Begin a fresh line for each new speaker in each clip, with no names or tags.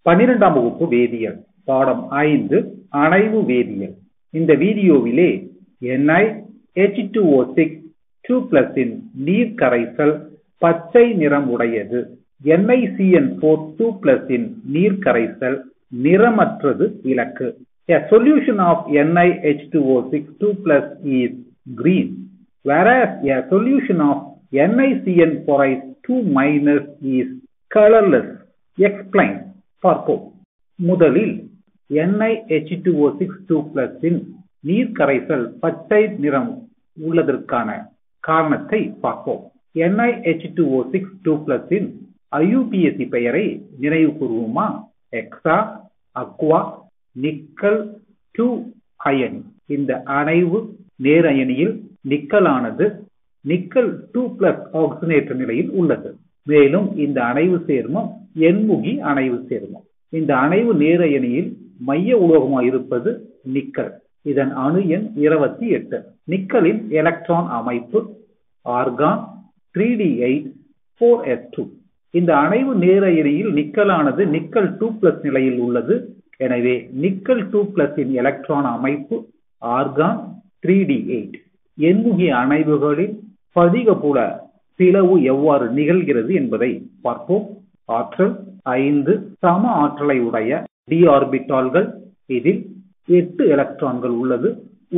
12ஆம் வகுப்பு வேதியியல் பாடம் 5 அணைவு வேதியியல். இந்த வீடியோவிலே NiH2O6 2+ இன் நீர் கரைசல் பச்சை நிறம் உடையது, NiCN4 2+ இன் நீர் கரைசல் நிறமற்றது விளக்கு. A solution of NiH2O6 2+ is green, whereas a solution of NiCN4 2- is colorless. Explain. பார்ப்போம். முதலில் NiH2O6 2+ இன் நீர் கரைசல் பச்சை நிறம் உள்ளதற்கான காரணத்தை பார்ப்போம். NiH2O6 2+ இன் IUPAC பெயரை நினைவு கூறுவோமா? எக்ஸா, அக்வா, நிக்கல் 2 அயனி. இந்த அணைவு நேர் அயனியில் நிக்கலானது நிக்கல் 2+ ஆக்சிஜனேற்ற நிலையில் உள்ளது. மேலும் இந்த அணைவு சேர்மம் எண்முகி அணைவு சேர்மம். இந்த அணைவு நேர் அயனியில் மைய உலோகமாக இருப்பது நிக்கல். இதன் அணு எண் 28. நிக்கலின் எலக்ட்ரான் அமைப்பு ஆர்கான் 3d8 4s2. இந்த அணைவு நேர் அயனியில் நிக்கலானது நிக்கல் 2+ நிலையில் உள்ளது. எனவே நிக்கல் 2+ இன் எலக்ட்ரான் அமைப்பு ஆர்கான் 3d8. எண்முகி அணைவுகளில் படிகப்புல பிளவு எவ்வாறு நிகழ்கிறது என்பதை பார்ப்போம். ஆற்றல் 5 சம ஆற்றலை உடைய d ஆர்பிட்டால்கள். இதில் 8 எலக்ட்ரான்கள் உள்ளது.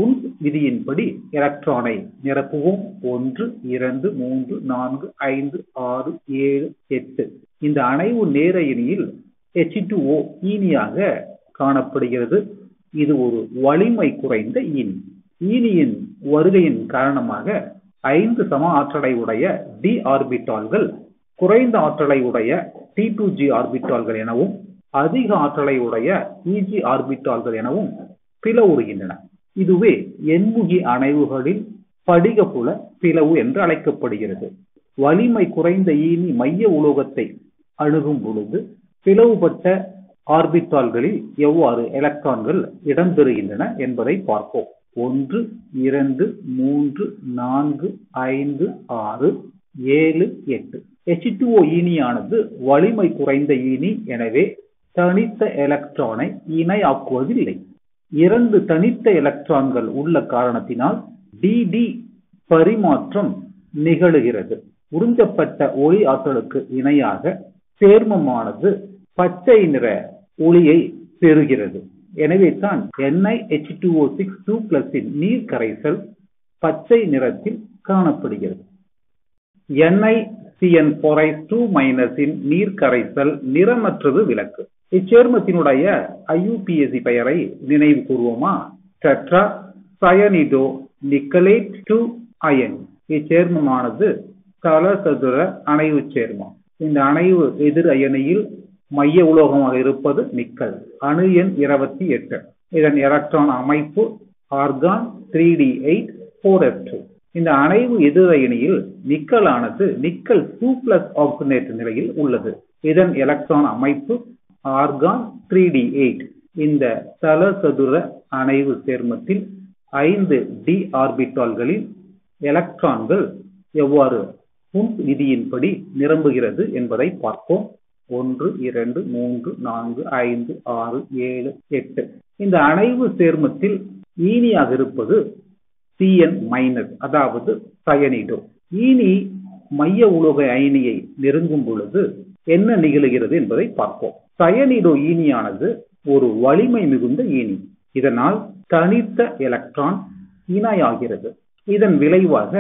உண்ட் விதியின்படி எலக்ட்ரானை நிரப்புவோம். 1 2 3 4 5 6 7 8. இந்த அணைவு நேர் அயனியில் H2O ஈனியாக காணப்படுகிறது. இது ஒரு வலிமை குறைந்த ஈனி. ஈனியின் வருகையின் காரணமாக 5 சம ஆற்றலை உடைய d ஆர்பிட்டால்கள் குறைந்த ஆற்றலை உடைய T2g ஆர்பிட்டால்கள் எனவும் அதிக ஆற்றலை உடைய Eg ஆர்பிட்டால்கள் எனவும் பிளவுறுகின்றன. இதுவே எண்முகி அணைவுகளில் படிகப்புல பிளவு என்று அழைக்கப்படுகிறது. வலிமை குறைந்த ஈனி மைய உலோகத்தை அணுகும் பொழுது பிளவுபட்ட ஆர்பிட்டால்களில் எவ்வாறு எலக்ட்ரான்கள் இடம்பெறுகின்றன என்பதை பார்ப்போம். 1 2 3 4 5 6 7 8. H2O ஈனியானது வலிமை குறைந்த ஈனி. எனவே தனித்த எலக்ட்ரானை இணையாக்குவதில்லை. 2 தனித்த எலக்ட்ரான்கள் உள்ள காரணத்தினால் DD பரிமாற்றம் நிகழுகிறது. உறிஞ்சப்பட்ட ஒளி ஆற்றலுக்கு இணையாக சேர்மமானது பச்சை நிற ஒளியை பெறுகிறது. எனவே தான் NiH2O6 2+ இன் நீர் கரைசல் பச்சை நிறத்தில் காணப்படுகிறது. NiCN4 2- இன் நீர் கரைசல் நிறமற்றது விளக்கு. இச்சேர்மத்தினுடைய IUPAC பெயரை நினைவு கூறுவோமா? டெட்ரா சயனிடோ நிக்கலேட் 2 அயனி. இச்சேர்மமானது தலசதுர அணைவு சேர்மம். இந்த அணைவு எதிர் அயனியில் மைய உலோகமாக இருப்பது நிக்கல். அணு எண் 28. இதன் எலக்ட்ரான் அமைப்பு ஆர்கான் 3d8 4s2. இந்த அணைவு எதிர் அயனியில் நிக்கலானது நிக்கல் 2+ ஆக்சிஜனேற்ற நிலையில் உள்ளது. இதன் எலக்ட்ரான் அமைப்பு ஆர்கான் 3d8. இந்த தலசதுர அணைவு சேர்மத்தில் 5 d ஆர்பிட்டால்களில் எலக்ட்ரான்கள் எவ்வாறு உண்ட் விதியின்படி நிரம்புகிறது என்பதை பார்ப்போம். 1 2 3 4 5 6 7 8. இந்த அணைவு சேர்மத்தில் ஈனியாக இருப்பது Cn-, அதாவது சயனிடோ. ஈனி மைய உலோக அயனியை நெருங்கும் பொழுது என்ன நிகழுகிறது என்பதை பார்ப்போம். சயனிடோ ஈனியானது ஒரு வலிமை மிகுந்த ஈனி. இதனால் தனித்த எலக்ட்ரான் இணையாகிறது. இதன் விளைவாக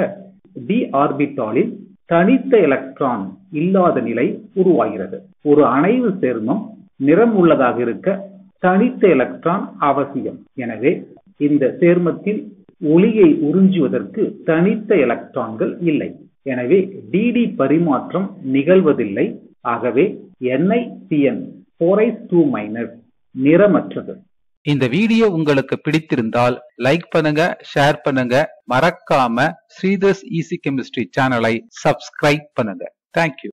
d ஆர்பிட்டாலில் தனித்த எலக்ட்ரான் இல்லாத நிலை உருவாகிறது. ஒரு அணைவு சேர்மம் நிறம் உள்ளதாக இருக்க தனித்த எலக்ட்ரான் அவசியம். எனவே இந்த சேர்மத்தில் ஒளியை உறிஞ்சுவதற்கு தனித்த எலக்ட்ரான்கள் இல்லை. எனவே DD பரிமாற்றம் நிகழ்வதில்லை. ஆகவே NiCN4 2- நிறமற்றது.
இந்த வீடியோ உங்களுக்கு பிடித்திருந்தால் லைக் பண்ணுங்க, ஷேர் பண்ணுங்க, மறக்காம ஸ்ரீதர்ஸ் ஈஸி கெமிஸ்ட்ரி சேனலை சப்ஸ்கிரைப் பண்ணுங்க. தேங்க்யூ.